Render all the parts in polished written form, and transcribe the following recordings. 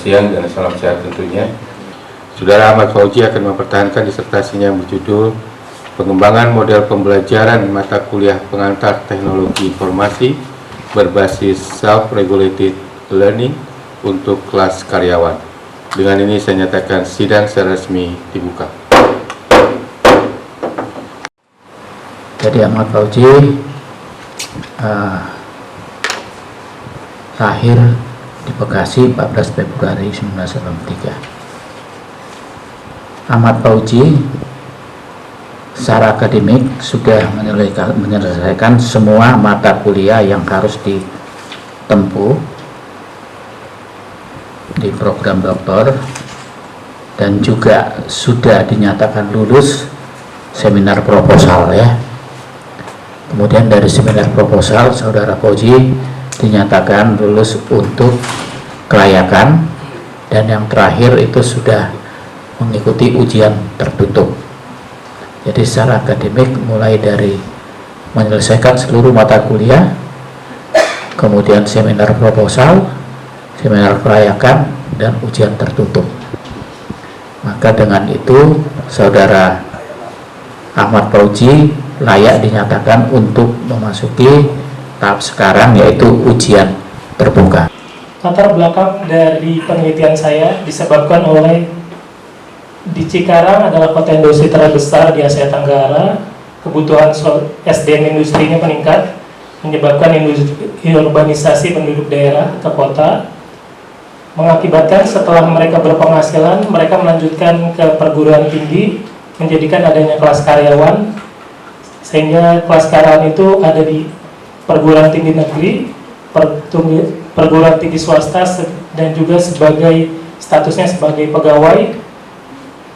siang dan salam sehat tentunya. Saudara Ahmad Fauzi akan mempertahankan disertasinya yang berjudul Pengembangan Model Pembelajaran Mata Kuliah Pengantar Teknologi Informasi berbasis Self-Regulated Learning untuk kelas karyawan. Dengan ini saya nyatakan sidang secara resmi dibuka. Jadi Ahmad Fauzi lahir di Bekasi 14 Februari 1983. Ahmad Fauzi secara akademik sudah menyelesaikan semua mata kuliah yang harus ditempuh di program doktor dan juga sudah dinyatakan lulus seminar proposal ya. Kemudian dari seminar proposal saudara Fauzi dinyatakan lulus untuk kelayakan, dan yang terakhir itu sudah mengikuti ujian tertutup. Jadi secara akademik mulai dari menyelesaikan seluruh mata kuliah, kemudian seminar proposal, seminar kelayakan, dan ujian tertutup. Maka dengan itu saudara Ahmad Fauzi layak dinyatakan untuk memasuki tahap sekarang, yaitu ujian terbuka. Latar belakang dari penelitian saya disebabkan oleh di Cikarang adalah kota industri terbesar di Asia Tenggara. Kebutuhan SDM industrinya meningkat, menyebabkan urbanisasi penduduk daerah ke kota, mengakibatkan setelah mereka berpenghasilan, mereka melanjutkan ke perguruan tinggi, menjadikan adanya kelas karyawan, sehingga kelas karyawan itu ada di perguruan tinggi negeri, perguruan tinggi swasta, dan juga sebagai statusnya sebagai pegawai.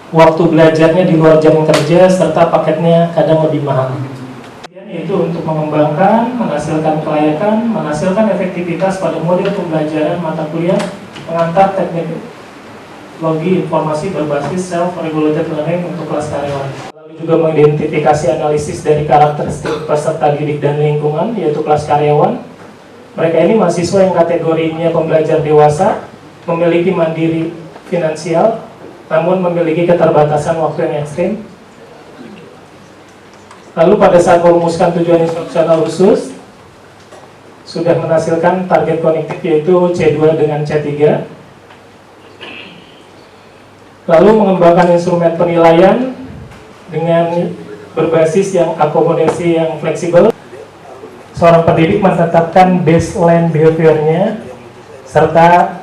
Waktu belajarnya di luar jam kerja, serta paketnya kadang lebih mahal. Yaitu untuk mengembangkan, menghasilkan kelayakan, menghasilkan efektivitas pada model pembelajaran mata kuliah pengantar teknologi informasi berbasis self-regulated learning untuk kelas karyawan. Lalu juga mengidentifikasi analisis dari karakteristik peserta didik dan lingkungan, yaitu kelas karyawan. Mereka ini mahasiswa yang kategorinya pembelajar dewasa, memiliki mandiri finansial, namun memiliki keterbatasan waktu yang ekstrim. Lalu pada saat merumuskan tujuan instruksional khusus, sudah menghasilkan target kognitif yaitu C2 dengan C3. Lalu mengembangkan instrumen penilaian dengan berbasis yang akomodasi yang fleksibel. Seorang pendidik menetapkan baseline behaviornya serta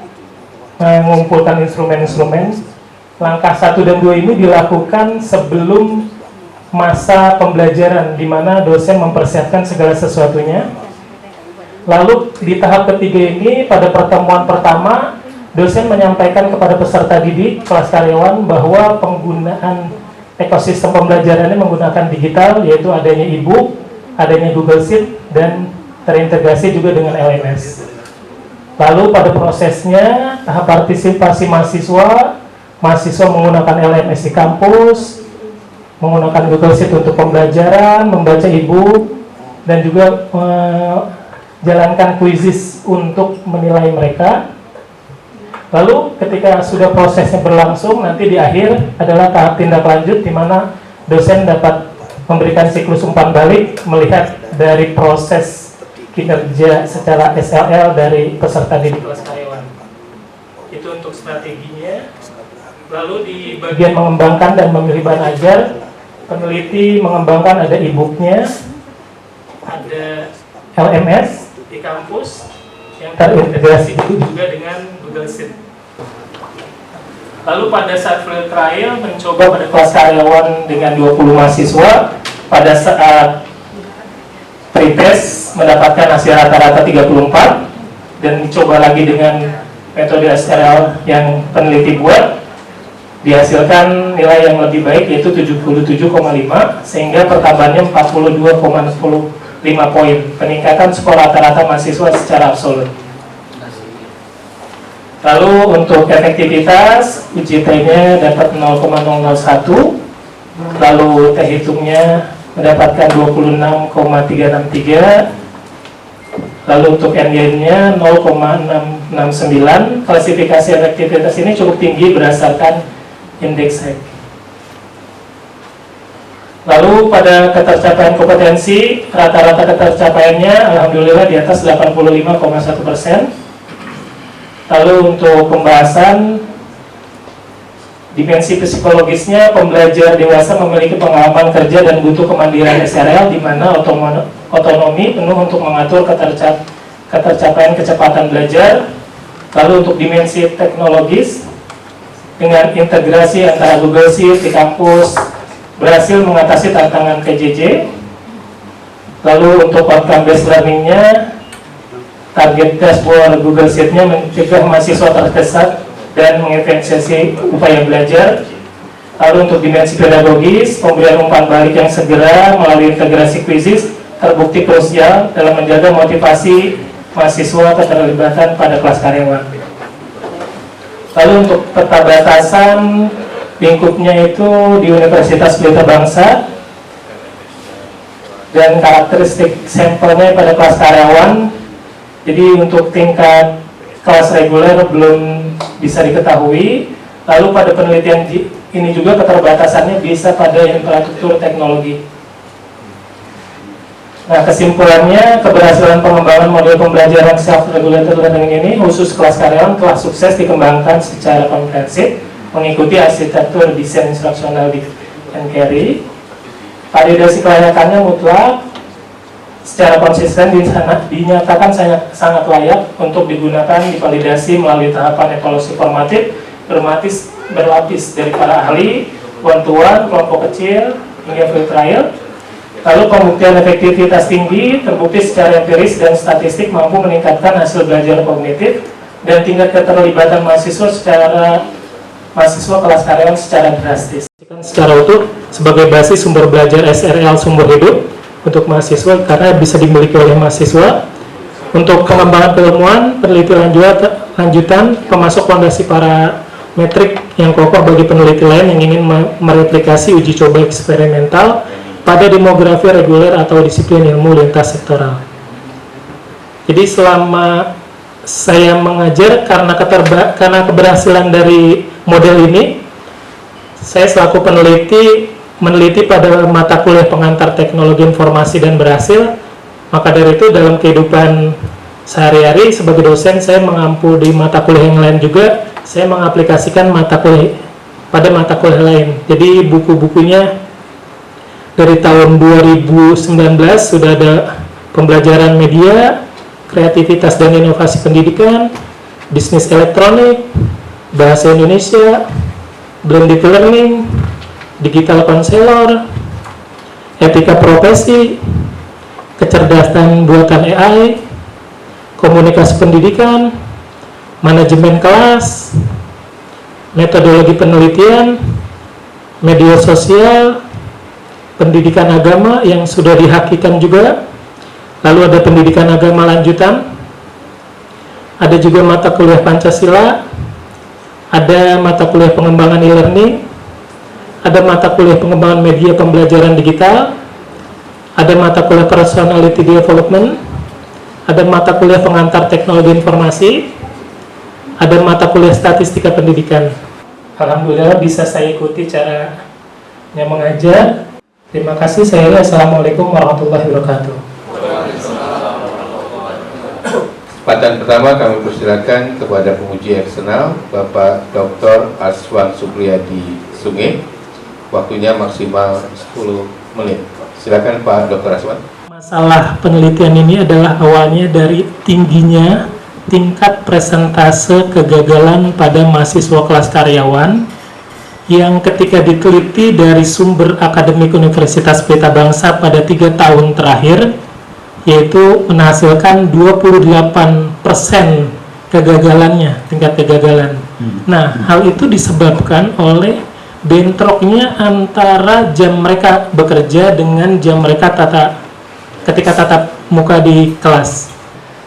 mengumpulkan instrumen-instrumen. Langkah 1 dan 2 ini dilakukan sebelum masa pembelajaran, di mana dosen mempersiapkan segala sesuatunya. Lalu di tahap ketiga ini, pada pertemuan pertama, dosen menyampaikan kepada peserta didik kelas karyawan bahwa penggunaan ekosistem pembelajarannya menggunakan digital, yaitu adanya e-book, adanya Google Sheet, dan terintegrasi juga dengan LMS. Lalu pada prosesnya, tahap partisipasi mahasiswa menggunakan LMS di kampus, menggunakan Google Sheet untuk pembelajaran, membaca e-book, dan juga menjalankan quizzes untuk menilai mereka. Lalu ketika sudah prosesnya berlangsung, nanti di akhir adalah tahap tindak lanjut, di mana dosen dapat memberikan siklus umpan balik, melihat dari proses kinerja secara SLL dari peserta didik kelas karyawan. Itu untuk strateginya. Lalu di bagian mengembangkan dan memilih bahan ajar, peneliti mengembangkan ada e-booknya, ada LMS di kampus yang terintegrasi juga dengan Google Sheet. Lalu pada saat field trial mencoba pada kelas karyawan dengan 20 mahasiswa, pada saat pretest mendapatkan hasil rata-rata 34, dan dicoba lagi dengan metode SRL yang peneliti buat, dihasilkan nilai yang lebih baik yaitu 77,5, sehingga pertambahannya 42,05 poin, peningkatan skor rata-rata mahasiswa secara absolut. Lalu untuk efektivitas, UJT-nya dapat 0,001, lalu T hitungnya mendapatkan 26,363, Lalu untuk NGN-nya 0,669. Klasifikasi efektivitas ini cukup tinggi berdasarkan indeks HEC. Lalu pada ketercapaian kompetensi, rata-rata ketercapaiannya alhamdulillah di atas 85,1%. Lalu untuk pembahasan dimensi psikologisnya, pembelajar dewasa memiliki pengalaman kerja dan butuh kemandirian SRL, di mana otonomi penuh untuk mengatur ketercapaian kecepatan belajar. Lalu untuk dimensi teknologis, dengan integrasi antara Google Sheet di kampus, berhasil mengatasi tantangan PJJ. Lalu untuk outcome based learning-nya, target dashboard Google Sheet-nya mencegah mahasiswa tersesat dan mengefisiensi upaya belajar. Lalu untuk dimensi pedagogis, pemberian umpan balik yang segera melalui integrasi kuisis terbukti krusial dalam menjaga motivasi mahasiswa keterlibatan pada kelas karyawan. Lalu untuk peta batasan lingkupnya itu di Universitas Pelita Bangsa, dan karakteristik sampelnya pada kelas karyawan. Jadi untuk tingkat kelas reguler belum bisa diketahui. Lalu pada penelitian ini juga keterbatasannya bisa pada infrastruktur teknologi. Nah, kesimpulannya, keberhasilan pengembangan model pembelajaran self-regulated learning ini khusus kelas karyawan telah sukses dikembangkan secara komprehensif mengikuti arsitektur desain instruksional di NCARE. Validasi kelayakannya mutlak, secara konsisten dinyatakan sangat layak untuk digunakan divalidasi melalui tahapan evaluasi formatif berlapis dari para ahli, one-to-one, kelompok kecil, hingga field trial. Lalu pembuktian efektivitas tinggi terbukti secara empiris dan statistik mampu meningkatkan hasil belajar kognitif dan tingkat keterlibatan mahasiswa kelas karyawan secara drastis. Secara utuh sebagai basis sumber belajar SRL sumber hidup untuk mahasiswa karena bisa dimiliki oleh mahasiswa. Untuk pengembangan keilmuan, penelitian lanjutan, pemasok fondasi para metrik yang kokoh bagi peneliti lain yang ingin mereplikasi uji coba eksperimental pada demografi reguler atau disiplin ilmu lintas sektoral. Jadi selama saya mengajar, karena keberhasilan dari model ini, saya selaku peneliti meneliti pada mata kuliah pengantar teknologi informasi dan berhasil. Maka dari itu dalam kehidupan sehari-hari sebagai dosen, saya mengampu di mata kuliah yang lain juga, saya mengaplikasikan mata kuliah pada mata kuliah lain. Jadi buku-bukunya dari tahun 2019 sudah ada pembelajaran media, kreativitas dan inovasi pendidikan, bisnis elektronik, bahasa Indonesia, blended learning, digital konselor, etika profesi, kecerdasan buatan AI, komunikasi pendidikan, manajemen kelas, metodologi penelitian, media sosial, pendidikan agama yang sudah dihakikan juga, lalu ada pendidikan agama lanjutan, ada juga mata kuliah Pancasila, ada mata kuliah pengembangan e-learning, ada mata kuliah pengembangan media pembelajaran digital, ada mata kuliah personality development, ada mata kuliah pengantar teknologi informasi, ada mata kuliah statistika pendidikan. Alhamdulillah bisa saya ikuti caranya mengajar. Terima kasih. Assalamualaikum warahmatullahi wabarakatuh. Kesempatan pertama kami persilakan kepada penguji eksternal Bapak Dr. Aswan Supriyadi Sunge. Waktunya maksimal 10 menit. Silakan Pak Dr. Aswan. Masalah penelitian ini adalah awalnya dari tingginya tingkat presentase kegagalan pada mahasiswa kelas karyawan yang ketika diteliti dari sumber akademik Universitas Pelita Bangsa pada 3 tahun terakhir, yaitu menghasilkan 28% kegagalannya, tingkat kegagalan. Nah, hal itu disebabkan oleh bentroknya antara jam mereka bekerja dengan jam mereka ketika tatap muka di kelas.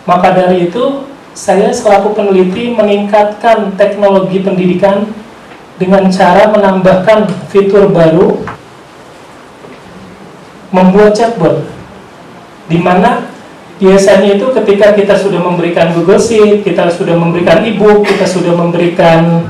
Maka dari itu, saya selaku peneliti meningkatkan teknologi pendidikan dengan cara menambahkan fitur baru, membuat chatbot, di mana biasanya itu ketika kita sudah memberikan Google Sheet, kita sudah memberikan e-book, kita sudah memberikan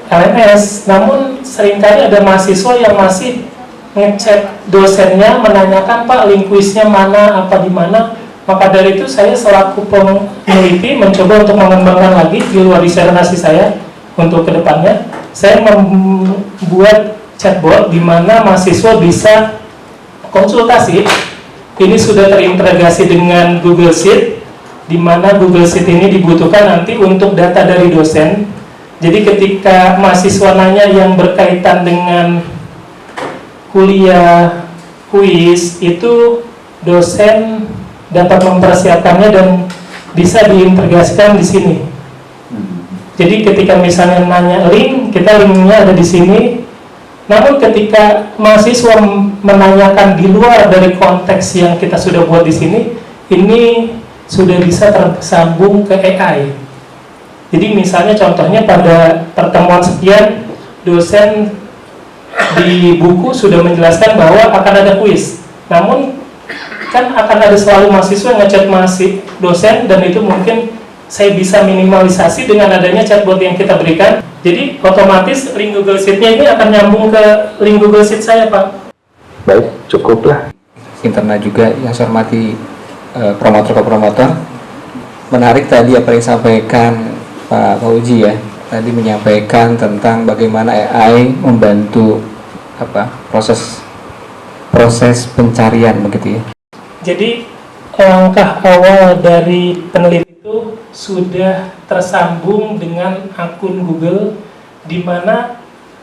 LMS, namun seringkali ada mahasiswa yang masih ngecek dosennya, menanyakan, Pak, link kuisnya mana, apa di mana. Maka dari itu saya selaku peneliti mencoba untuk mengembangkan lagi di luar disertasi saya untuk kedepannya. Saya membuat chatbot di mana mahasiswa bisa konsultasi. Ini sudah terintegrasi dengan Google Sheet, di mana Google Sheet ini dibutuhkan nanti untuk data dari dosen. Jadi ketika mahasiswa nanya yang berkaitan dengan kuliah, kuis, itu dosen dapat mempersiapkannya dan bisa diintegrasikan di sini. Jadi ketika misalnya nanya link, kita linknya ada di sini. Namun ketika mahasiswa menanyakan di luar dari konteks yang kita sudah buat di sini, ini sudah bisa tersambung ke AI. Jadi misalnya contohnya pada pertemuan sekian, dosen di buku sudah menjelaskan bahwa akan ada kuis. Namun kan akan ada selalu mahasiswa yang ngechat dosen, dan itu mungkin saya bisa minimalisasi dengan adanya chatbot yang kita berikan. Jadi otomatis link Google Sheet-nya ini akan nyambung ke link Google Sheet saya, Pak. Baik, cukuplah. Internal juga yang saya hormati promotor ke promotor. Menarik tadi apa yang disampaikan Pak Fauzi ya. Tadi menyampaikan tentang bagaimana AI membantu proses pencarian begitu ya. Jadi langkah awal dari peneliti itu sudah tersambung dengan akun Google, di mana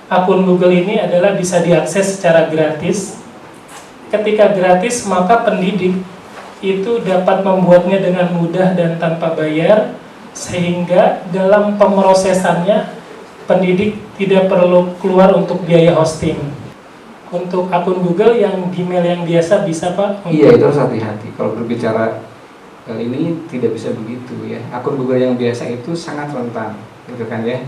akun Google ini adalah bisa diakses secara gratis. Ketika gratis, maka pendidik itu dapat membuatnya dengan mudah dan tanpa bayar, sehingga dalam pemrosesannya pendidik tidak perlu keluar untuk biaya hosting. Untuk akun Google yang Gmail yang biasa bisa, Pak? Iya, itu harus hati-hati. Kalau berbicara ini tidak bisa begitu ya. Akun Google yang biasa itu sangat rentan, gitu kan ya.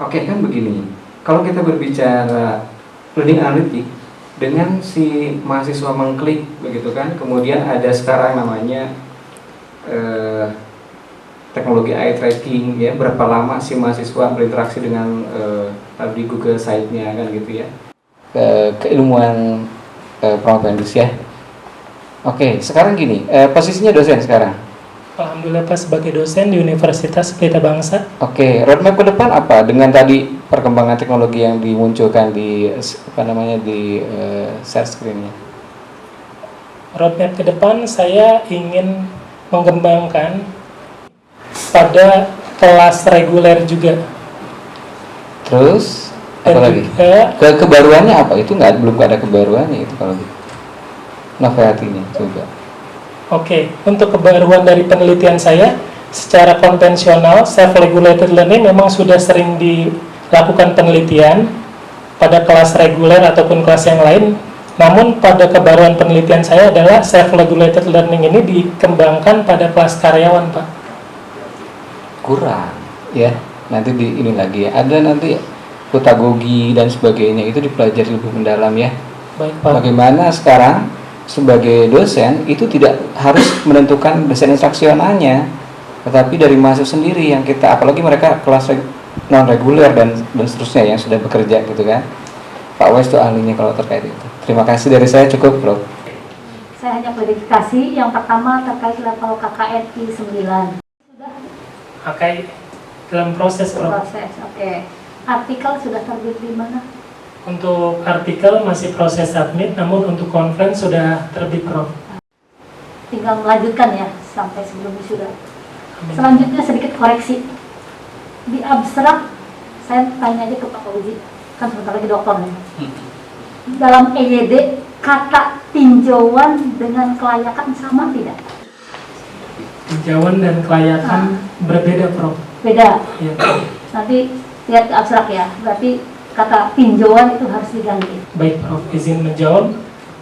Oke, kan begini. Kalau kita berbicara learning analytics, dengan si mahasiswa mengklik begitu kan, kemudian ada sekarang namanya teknologi eye tracking ya, berapa lama si mahasiswa berinteraksi dengan di Google site-nya kan gitu ya. Keilmuan pengetahuan ya. Oke, sekarang gini, posisinya dosen sekarang. Alhamdulillah, Pak, sebagai dosen di Universitas Pelita Bangsa. Oke, roadmap ke depan apa? Dengan tadi perkembangan teknologi yang dimunculkan di share screen-nya. Roadmap ke depan saya ingin mengembangkan pada kelas reguler juga. Terus apa lagi? Kebaruannya apa? Itu belum ada kebaruannya itu kalau gitu. Novelty-nya coba. Oke, untuk kebaruan dari penelitian saya, secara konvensional self-regulated learning memang sudah sering dilakukan penelitian pada kelas reguler ataupun kelas yang lain. Namun pada kebaruan penelitian saya adalah self-regulated learning ini dikembangkan pada kelas karyawan, Pak. Kurang, ya. Nanti ini lagi ada nanti pedagogi dan sebagainya itu dipelajari lebih mendalam ya. Baik, Pak. Bagaimana sekarang sebagai dosen itu tidak harus menentukan dosen instruksionalnya, tetapi dari mahasiswa sendiri yang kita, apalagi mereka kelas non reguler dan seterusnya yang sudah bekerja gitu kan. Pak Wes itu ahlinya kalau terkait itu. Terima kasih dari saya, cukup bro. Saya hanya klarifikasi yang pertama terkait level KKNI 9. Sudah dalam proses, Prof. Oke. Artikel sudah terbit di mana? Untuk artikel masih proses submit, namun untuk conference sudah terbit, Prof. Tinggal melanjutkan ya sampai sebelum wisuda. Selanjutnya sedikit koreksi. Di abstrak saya tanya aja ke Pak Fauzi, kan sebentar lagi dokter nih. Dalam EYD kata tinjauan dengan kelayakan sama tidak? Tinjauan dan kelayakan berbeda, Prof. Beda. Ya. Nanti lihat ke abstrak ya. Berarti kata tinjauan itu harus diganti. Baik, Prof. Izin menjawab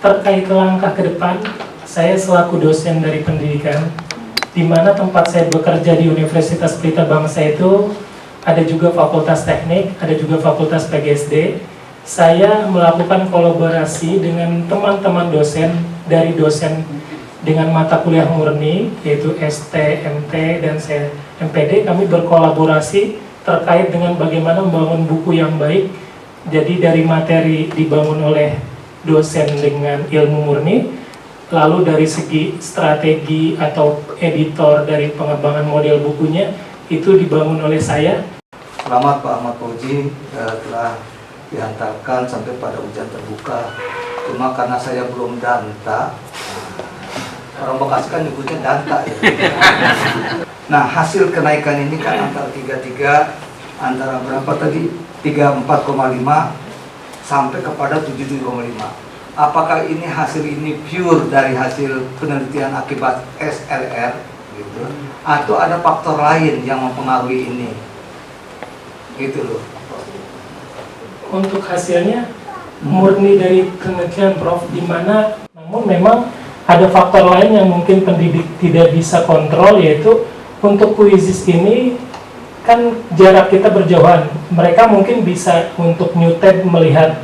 terkait langkah ke depan. Saya selaku dosen dari pendidikan, di mana tempat saya bekerja di Universitas Pelita Bangsa itu ada juga fakultas teknik, ada juga fakultas PGSD. Saya melakukan kolaborasi dengan teman-teman dosen dari dosen dengan mata kuliah murni yaitu ST, MT, dan saya MPD, kami berkolaborasi terkait dengan bagaimana membangun buku yang baik. Jadi dari materi dibangun oleh dosen dengan ilmu murni, lalu dari segi strategi atau editor dari pengembangan model bukunya itu dibangun oleh saya. Selamat Pak Ahmad Fauzi, telah dihantarkan sampai pada ujian terbuka. Cuma karena saya belum danta, orang Bekasi kan nyebutnya danta ya. Nah, hasil kenaikan ini kan antara 33, antara berapa tadi? 34,5 sampai kepada 77,5. Apakah ini hasil ini pure dari hasil penelitian akibat SLR gitu, atau ada faktor lain yang mempengaruhi ini? Gitu loh. Untuk hasilnya murni dari penelitian Prof, di mana namun memang ada faktor lain yang mungkin pendidik tidak bisa kontrol, yaitu untuk kuisis ini kan jarak kita berjauhan. Mereka mungkin bisa untuk newtab melihat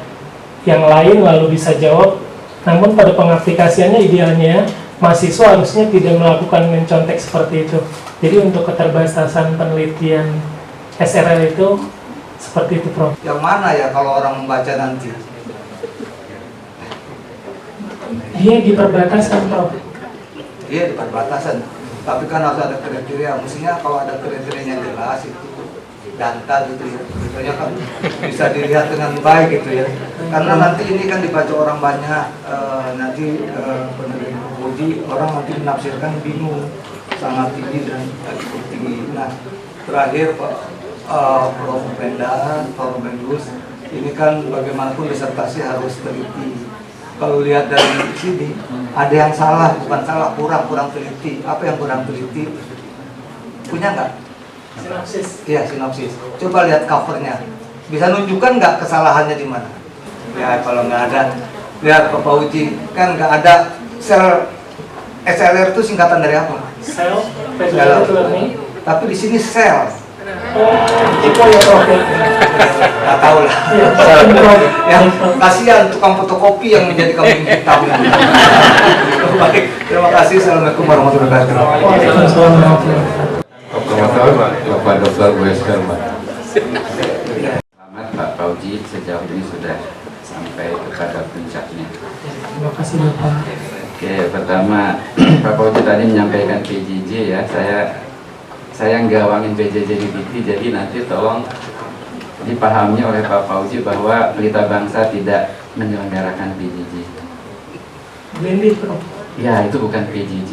yang lain lalu bisa jawab, namun pada pengaplikasiannya idealnya mahasiswa harusnya tidak melakukan mencontek seperti itu. Jadi untuk keterbatasan penelitian SRL itu seperti itu, Prof. Yang mana ya kalau orang membaca nanti? Dia di perbatasan, Prof. Iya, di perbatasan. Tapi kan harus ada kriteria. Mestinya kalau ada kriterianya jelas itu data gitu ya. Misalnya kan bisa dilihat dengan baik gitu ya. Karena nanti ini kan dibaca orang banyak, nanti penerima uji orang nanti menafsirkan bingung, sangat tinggi dan cukup tinggi. Nah, terakhir Pak Prof. Mendan, Prof. Mendus, ini kan bagaimanapun disertasi harus teliti. Kalau lihat dari sini, ada yang salah, bukan salah, kurang teliti. Apa yang kurang teliti? Punya nggak? Sinopsis. Iya, sinopsis. Coba lihat covernya. Bisa nunjukkan nggak kesalahannya di mana? Ya, kalau nggak ada, lihat Bapak Uji, kan nggak ada sel SLR itu singkatan dari apa? Sel, Federated Learning. Tapi di sini sel. Itu ya, Prof. Nggak tahu lah. Ya, kasihan tukang fotokopi yang menjadi kambing hitam. Baik, terima kasih. Assalamualaikum warahmatullahi wabarakatuh. Waalaikumsalam warahmatullahi wabarakatuh. Bapak Dr. Wester, Pak. Selamat Pak Fauzi, sejauh ini sudah sampai kepada puncaknya. Terima kasih, Bapak. Oke, pertama Pak Fauzi tadi menyampaikan PJJ ya, saya nggawangin PJJ di TV, jadi nanti tolong dipahami oleh Pak Fauzi bahwa Pelita Bangsa tidak menyelenggarakan PJJ. Blended, Prof. Ya, itu bukan PJJ.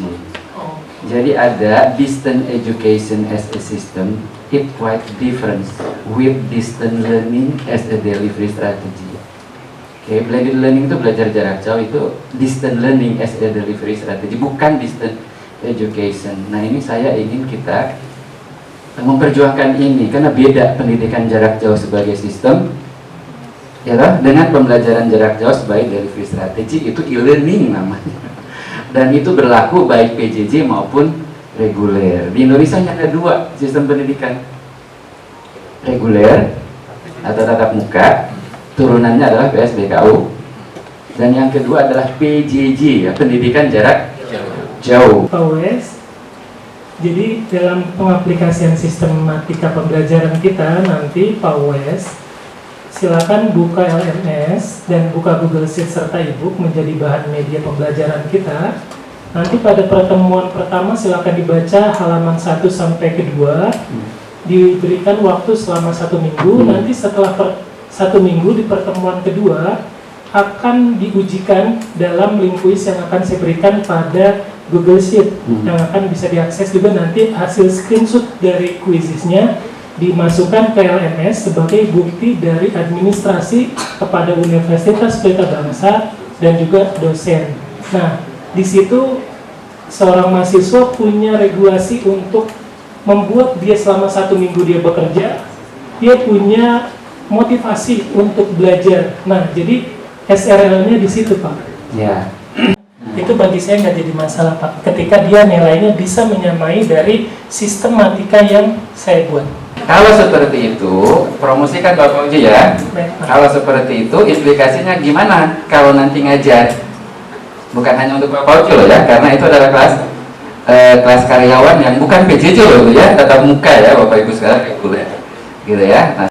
Oh. Jadi ada distance education as a system, it quite different with distance learning as a delivery strategy. Oke, blended learning itu belajar jarak jauh, itu distant learning as a delivery strategy, bukan distant education. Nah, ini saya ingin kita memperjuangkan ini karena beda pendidikan jarak jauh sebagai sistem ya toh, dengan pembelajaran jarak jauh sebagai delivery strategi, itu e-learning namanya. Dan itu berlaku baik PJJ maupun reguler. Di Indonesia hanya ada dua sistem pendidikan, reguler atau tatap muka, turunannya adalah PSBKU, dan yang kedua adalah PJJ ya, pendidikan jarak jauh. PAUS. Jadi dalam pengaplikasian sistematika pembelajaran kita nanti PAUS, silakan buka LMS dan buka Google Sheets serta e-book menjadi bahan media pembelajaran kita. Nanti pada pertemuan pertama silakan dibaca halaman 1 sampai ke 2, diberikan waktu selama 1 minggu. Nanti setelah 1 minggu di pertemuan kedua akan diujikan dalam link quiz yang akan saya berikan pada Google Sheet yang akan bisa diakses juga. Nanti hasil screenshot dari quiznya dimasukkan ke LMS sebagai bukti dari administrasi kepada Universitas Pelita Bangsa dan juga dosen. Nah, di situ seorang mahasiswa punya regulasi untuk membuat dia selama 1 minggu dia bekerja, dia punya motivasi untuk belajar. Nah, jadi SRL-nya di situ, Pak. Ya. Itu bagi saya nggak jadi masalah, Pak, ketika dia nilainya bisa menyamai dari sistematika yang saya buat. Kalau seperti itu, promosikan Bapak Uji ya. Baik, Pak. Kalau seperti itu, implikasinya gimana kalau nanti ngajar? bukan hanya untuk Pak Fauzi loh ya, karena itu adalah kelas karyawan yang bukan PJJ loh ya, tatap muka ya Bapak Ibu sekalian reguler, gitu ya. Nah,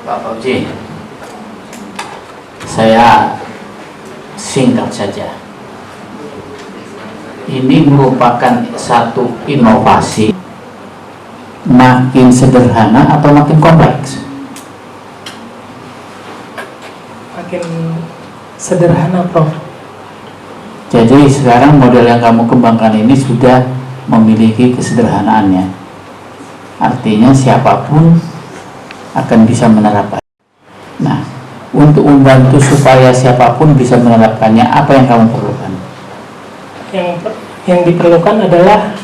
Pak Fauzi, saya singkat saja. Ini merupakan satu inovasi, makin sederhana atau makin kompleks? Makin sederhana, Prof. Jadi sekarang model yang kamu kembangkan ini sudah memiliki kesederhanaannya. Artinya siapapun akan bisa menerapkan. Nah, untuk membantu supaya siapapun bisa menerapkannya, apa yang kamu perlukan? Yang diperlukan adalah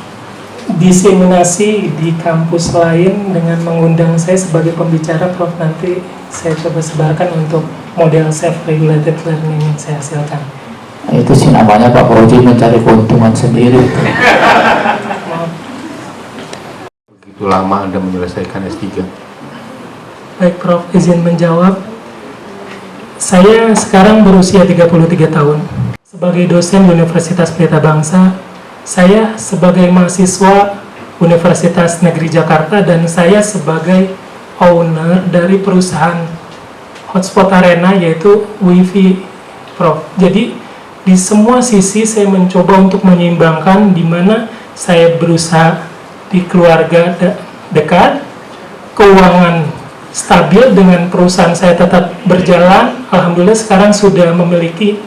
diseminasi di kampus lain dengan mengundang saya sebagai pembicara, Prof. Nanti saya coba sebarkan untuk model self-regulated learning yang saya hasilkan. Itu sih namanya Pak Fauzi mencari keuntungan sendiri. Begitu lama Anda menyelesaikan S3? Baik, Prof, izin menjawab. Saya sekarang berusia 33 tahun. Sebagai dosen di Universitas Pelita Bangsa, saya sebagai mahasiswa Universitas Negeri Jakarta, dan saya sebagai owner dari perusahaan Hotspot Arena, yaitu WiFi, Prof. Jadi di semua sisi saya mencoba untuk menyeimbangkan, di mana saya berusaha di keluarga dekat, keuangan stabil dengan perusahaan saya tetap berjalan. Alhamdulillah sekarang sudah memiliki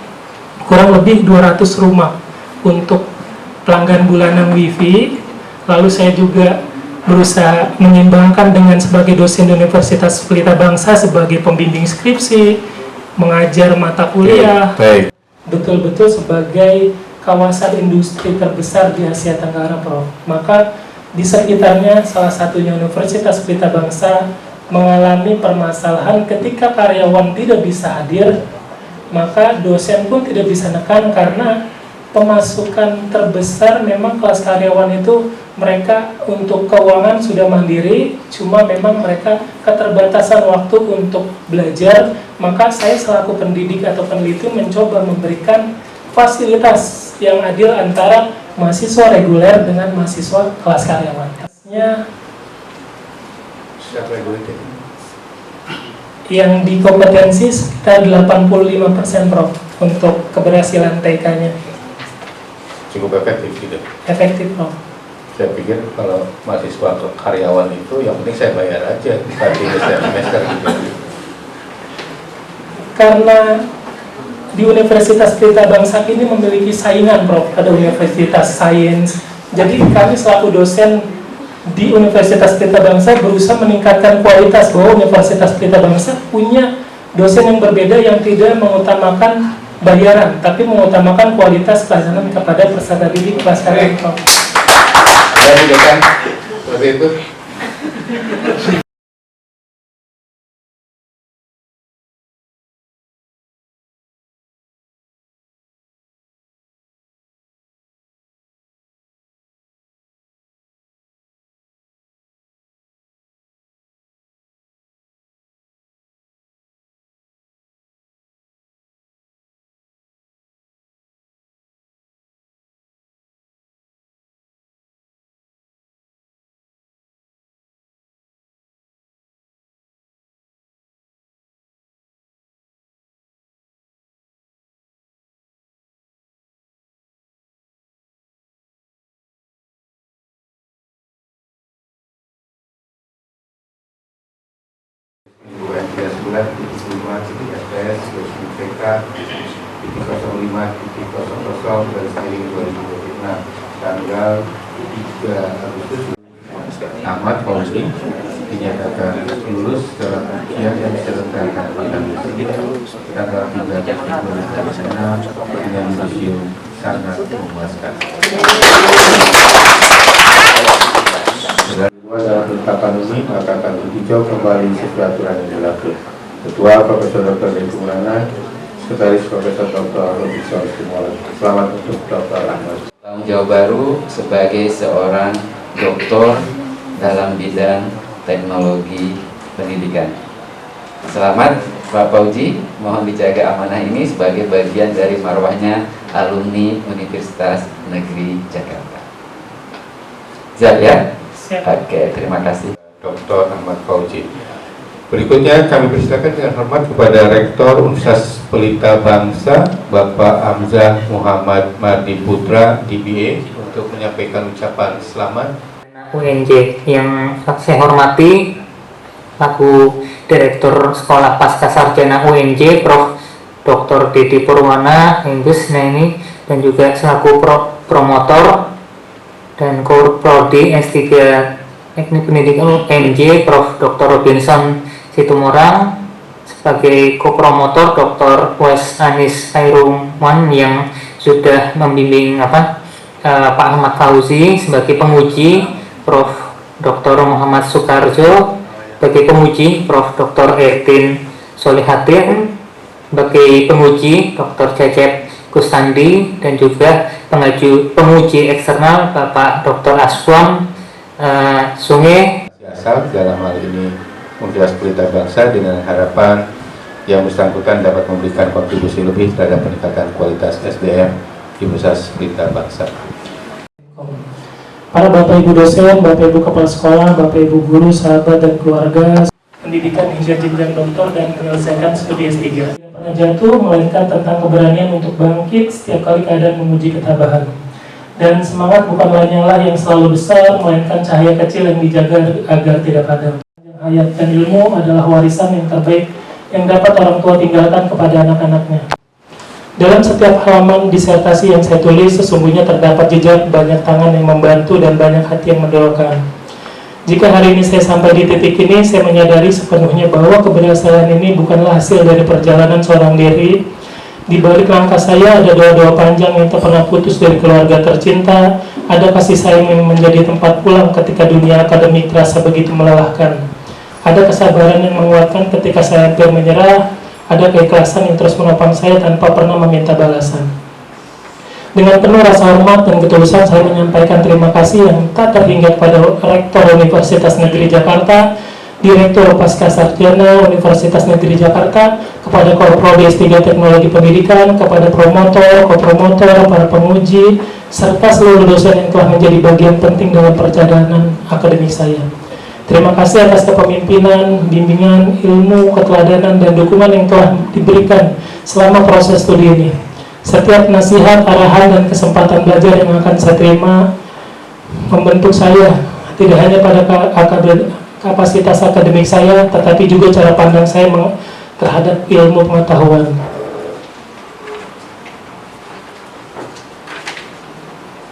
kurang lebih 200 rumah untuk pelanggan bulanan WiFi. Lalu saya juga berusaha menyeimbangkan dengan sebagai dosen di Universitas Pelita Bangsa sebagai pembimbing skripsi, mengajar mata kuliah. Baik. Betul-betul sebagai kawasan industri terbesar di Asia Tenggara, Prof. Maka di sekitarnya salah satunya Universitas Pelita Bangsa mengalami permasalahan ketika karyawan tidak bisa hadir, maka dosen pun tidak bisa nekan karena pemasukan terbesar memang kelas karyawan itu mereka untuk keuangan sudah mandiri, cuma memang mereka keterbatasan waktu untuk belajar. Maka saya selaku pendidik atau peneliti mencoba memberikan fasilitas yang adil antara mahasiswa reguler dengan mahasiswa kelas karyawan. Yang di kompetensi sekitar 85%, Prof, untuk keberhasilan TK-nya. Cukup efektif tidak? Efektif, Prof. Saya pikir kalau mahasiswa karyawan itu yang penting saya bayar aja, tadi semester gitu. Karena di Universitas Pelita Bangsa ini memiliki saingan, Prof. Ada Universitas Sains. Jadi kami selaku dosen di Universitas Pelita Bangsa berusaha meningkatkan kualitas, bahwa Universitas Pelita Bangsa punya dosen yang berbeda yang tidak mengutamakan bayaran, tapi mengutamakan kualitas pelajaran kepada peserta didik kelas karyawan, Prof. Ada dekan seperti itu. UNPS bulan 75.fps PK 05.00/2026 tanggal 3 Agustus. Ahmad Fauzi dinyatakan lulus dalam ujian yang diselenggarakan pada tanggal 3 Agustus 2026 dengan yudisium sangat memuaskan. Dalam penetapan ini maka akan ditinjau kembali sesuai aturan yang berlaku. Ketua Profesor Dr. Deku Mulana, Sekretaris Profesor Dr. Robinson Simolan. Selamat untuk Dr. Ahmad. Tanggung jawab baru sebagai seorang doktor dalam bidang teknologi pendidikan. Selamat Pak Fauzi, mohon dijaga amanah ini sebagai bagian dari marwahnya alumni Universitas Negeri Jakarta. Siap ya? Siap. Oke, terima kasih. Dr. Ahmad Fauzi. Berikutnya kami persilakan dengan hormat kepada Rektor Universitas Pelita Bangsa, Bapak Hamzah Muhammad Mardi Putra, DBA, untuk menyampaikan ucapan selamat. UNJ yang saya hormati, laku Direktur Sekolah Pasca Sarjana UNJ, Prof. Dr. Didi Purwana, Inggris, ini, dan juga selaku promotor dan Prodi S3 Teknik Pendidikan UNJ, Prof. Dr. Robinson Situmorang, sebagai kopromotor Dr. Wes Anis Airuman yang sudah membimbing Pak Ahmad Fauzi, sebagai penguji Prof. Dr. Muhammad Sukarjo, sebagai penguji Prof. Dr. Ertin Solihatin, sebagai penguji Dr. Cecep Kustandi, dan juga penguji eksternal Bapak Dr. Aswan Sungai. Asal dalam hal ini Universitas Pelita Bangsa, dengan harapan yang bersangkutan dapat memberikan kontribusi lebih terhadap peningkatan kualitas SDM di Universitas Pelita Bangsa. Para Bapak Ibu dosen, Bapak Ibu kepala sekolah, Bapak Ibu guru, sahabat dan keluarga, pendidikan hingga jenjang doktor dan menyelesaikan studi S3. Tidak pernah jatuh, melainkan tentang keberanian untuk bangkit setiap kali keadaan menguji ketabahan. Dan semangat bukan lanyala yang selalu besar, melainkan cahaya kecil yang dijaga agar tidak padam. Hayat dan ilmu adalah warisan yang terbaik yang dapat orang tua tinggalkan kepada anak-anaknya. Dalam setiap halaman disertasi yang saya tulis, sesungguhnya terdapat jejak banyak tangan yang membantu dan banyak hati yang mendoakan. Jika hari ini saya sampai di titik ini, saya menyadari sepenuhnya bahwa keberhasilan ini bukanlah hasil dari perjalanan seorang diri. Di balik langkah saya ada doa-doa panjang yang tak pernah putus dari keluarga tercinta, ada kasih sayang yang menjadi tempat pulang ketika dunia akademik terasa begitu melelahkan. Ada kesabaran yang menguatkan ketika saya hampir menyerah, ada keikhlasan yang terus menopang saya tanpa pernah meminta balasan. Dengan penuh rasa hormat dan ketulusan saya menyampaikan terima kasih yang tak terhingga kepada Rektor Universitas Negeri Jakarta, Direktur Pasca Sarjana Universitas Negeri Jakarta, kepada Korprodi S3 Teknologi Pendidikan, kepada promotor, kopromotor, para penguji, serta seluruh dosen yang telah menjadi bagian penting dalam perjalanan akademik saya. Terima kasih atas kepemimpinan, bimbingan, ilmu, keteladanan, dan dukungan yang telah diberikan selama proses studi ini. Setiap nasihat, arahan, dan kesempatan belajar yang akan saya terima membentuk saya, tidak hanya pada kapasitas akademik saya, tetapi juga cara pandang saya terhadap ilmu pengetahuan.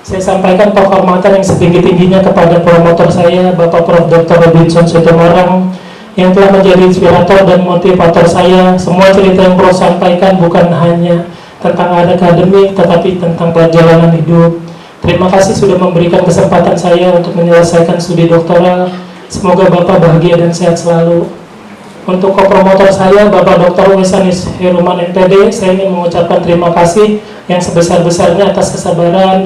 Saya sampaikan penghormatan yang setinggi-tingginya kepada promotor saya, Bapak Prof. Dr. Robinson Situmorang, yang telah menjadi inspirator dan motivator saya. Semua cerita yang Prof sampaikan bukan hanya tentang akademik, tetapi tentang perjalanan hidup. Terima kasih sudah memberikan kesempatan saya untuk menyelesaikan studi doktoral. Semoga Bapak bahagia dan sehat selalu. Untuk kopromotor saya, Bapak Dr. Wes Anis Airuman MPD, saya ingin mengucapkan terima kasih yang sebesar-besarnya atas kesabaran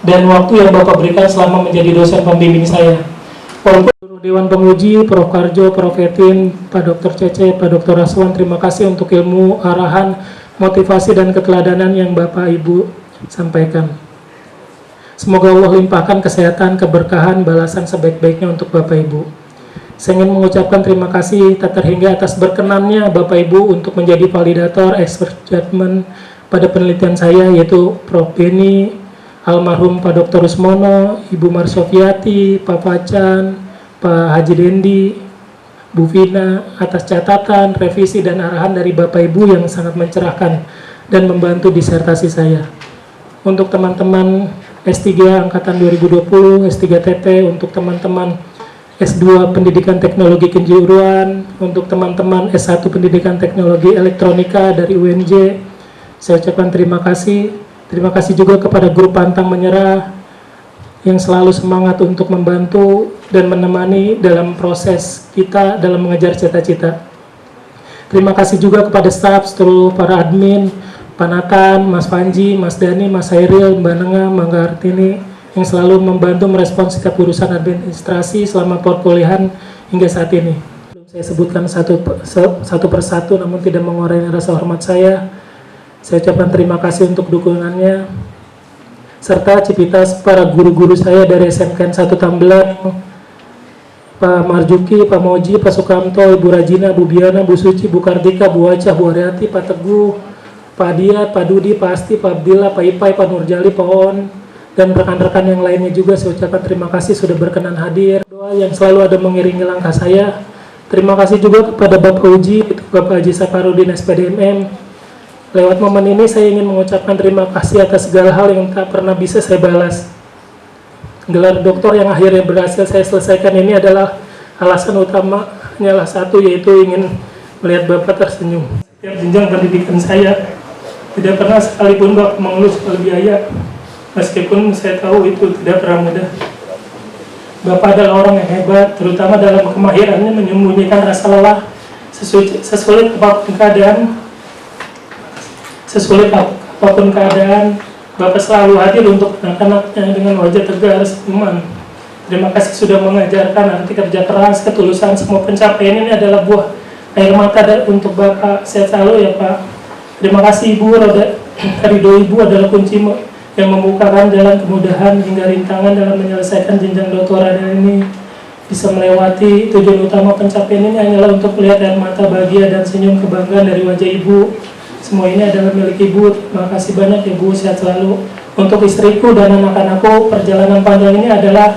dan waktu yang Bapak berikan selama menjadi dosen pembimbing saya. Walaupun Dewan Penguji, Prof. Karjo, Prof. Etin, Pak Dr. Cece, Pak Dr. Aswan, terima kasih untuk ilmu, arahan, motivasi, dan keteladanan yang Bapak Ibu sampaikan. Semoga Allah limpahkan kesehatan, keberkahan, balasan sebaik-baiknya untuk Bapak Ibu. Saya ingin mengucapkan terima kasih tak terhingga atas berkenannya Bapak Ibu untuk menjadi validator expert judgment pada penelitian saya, yaitu Prof. Beni, almarhum Pak Dr. Rusmono, Ibu Marsofiati, Pak Facan, Pak Haji Dendi, Bu Vina, atas catatan, revisi, dan arahan dari Bapak Ibu yang sangat mencerahkan dan membantu disertasi saya. Untuk teman-teman S3 Angkatan 2020, S3 TT, untuk teman-teman S2 Pendidikan Teknologi Kejuruan, untuk teman-teman S1 Pendidikan Teknologi Elektronika dari UNJ, saya ucapkan terima kasih. Terima kasih juga kepada grup Pantang Menyerah yang selalu semangat untuk membantu dan menemani dalam proses kita dalam mengejar cita-cita. Terima kasih juga kepada staf, seluruh para admin, Pak Nathan, Mas Panji, Mas Dani, Mas Hairil, Mbak Nenga, Mangga Artini, yang selalu membantu merespons setiap urusan administrasi selama perkuliahan hingga saat ini. Saya sebutkan satu persatu, namun tidak mengurangi rasa hormat saya. Saya ucapkan terima kasih untuk dukungannya, serta civitas para guru-guru saya dari SMK 1 Tambelang, Pak Marjuki, Pak Moji, Pak Sukamto, Ibu Rajina, Bu Biana, Bu Suci, Bu Kartika, Bu Acah, Bu Ariati, Pak Teguh, Pak Diat, Pak Dudi, Pak Asti, Pak Abdillah, Pak Ipai, Pak Nurjali, Pak On, dan rekan-rekan yang lainnya juga saya ucapkan terima kasih sudah berkenan hadir. Doa yang selalu ada mengiringi langkah saya. Terima kasih juga kepada Bapak Uji, Bapak Haji Saparudin SPDMM. Lewat momen ini saya ingin mengucapkan terima kasih atas segala hal yang tak pernah bisa saya balas. Gelar doktor yang akhirnya berhasil saya selesaikan ini adalah alasan utamanya hanyalah satu, yaitu ingin melihat Bapak tersenyum. Setiap jenjang pendidikan saya tidak pernah sekalipun Bapak mengeluh soal biaya, meskipun saya tahu itu tidak pernah mudah. Bapak adalah orang yang hebat, terutama dalam kemahirannya menyembunyikan rasa lelah. Sesulit apapun keadaan, Bapak selalu hadir untuk anak-anaknya dengan wajah tegar, senyuman. Terima kasih sudah mengajarkan arti kerja keras, ketulusan. Semua pencapaian ini adalah buah air mata untuk Bapak. Sehat selalu ya Pak. Terima kasih Ibu. Ridho Ibu adalah kunci yang membukakan jalan kemudahan hingga rintangan dalam menyelesaikan jenjang doktoral ini. Bisa melewati tujuan utama pencapaian ini hanyalah untuk melihat air mata bahagia dan senyum kebanggaan dari wajah Ibu. Semua ini adalah milik Ibu. Terima kasih banyak Ibu, sehat selalu. Untuk istriku dan anak-anakku, perjalanan panjang ini adalah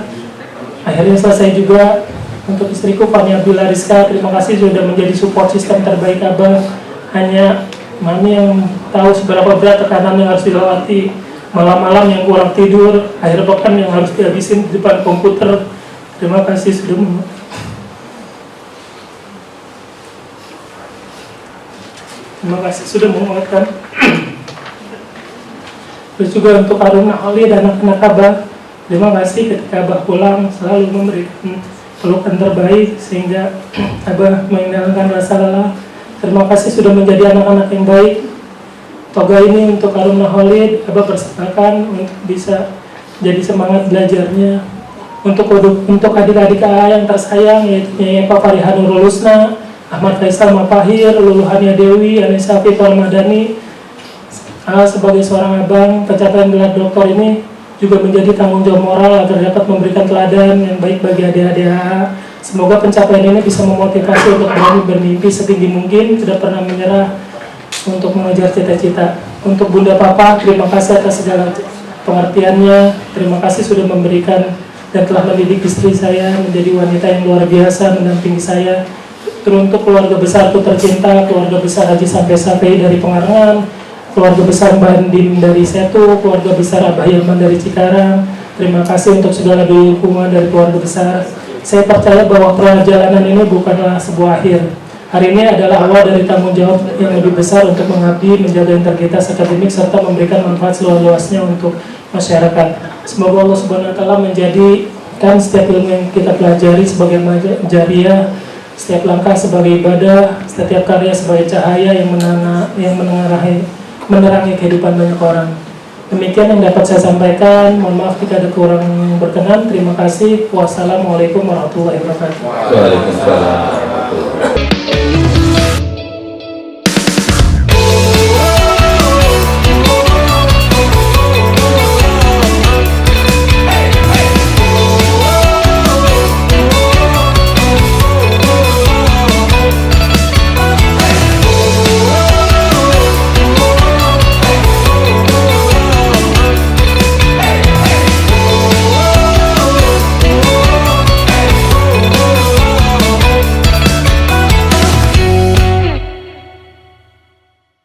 akhirnya selesai juga. Untuk istriku Fani Abdullah Rizka, terima kasih sudah menjadi support system terbaik Abang. Hanya Mami yang tahu seberapa berat tekanan yang harus dilewati. Malam-malam yang kurang tidur, akhir pekan yang harus dihabisin di depan komputer. Terima kasih sudah menguatkan. Terus juga untuk Aruna Oli dan anak-anak Abah, terima kasih ketika Abah pulang selalu memberikan pelukan terbaik sehingga Abah menghilangkan rasa lelah. Terima kasih sudah menjadi anak-anak yang baik. Toga ini untuk Aruna Holid, Abah persembahkan untuk bisa jadi semangat belajarnya. Untuk adik-adik AA yang tersayang, yaitu Pak Farihan Nurul Husna, Ahmad Faisal Mapahir, Luluhania Dewi, Anissa Fitul Madani. Sebagai seorang abang, pencapaian gelar doktor ini juga menjadi tanggung jawab moral agar dapat memberikan teladan yang baik bagi adik-adik AA. Semoga pencapaian ini bisa memotivasi untuk berani bermimpi setinggi mungkin, tidak pernah menyerah untuk mengejar cita-cita. Untuk Bunda Papa, terima kasih atas segala pengertiannya. Terima kasih sudah memberikan dan telah mendidik istri saya menjadi wanita yang luar biasa mendampingi saya. Teruntuk keluarga besarku tercinta, keluarga besar Haji Sampai Sapi dari Pengarangan, keluarga besar Mbak Andin dari Setu, keluarga besar Abah Hilman dari Cikarang. Terima kasih untuk segala dukungan dari keluarga besar. Saya percaya bahwa perjalanan ini bukanlah sebuah akhir. Hari ini adalah awal dari tanggung jawab yang lebih besar untuk mengabdi, menjaga integritas akademik, serta memberikan manfaat seluas-luasnya untuk masyarakat. Semoga Allah Subhanahu wa Ta'ala menjadikan setiap ilmu yang kita pelajari sebagai jariah, setiap langkah sebagai ibadah, setiap karya sebagai cahaya yang menerangi kehidupan banyak orang. Demikian yang dapat saya sampaikan. Mohon maaf jika ada kurang berkenan. Terima kasih. Wassalamualaikum warahmatullahi wabarakatuh. Waalaikumsalam.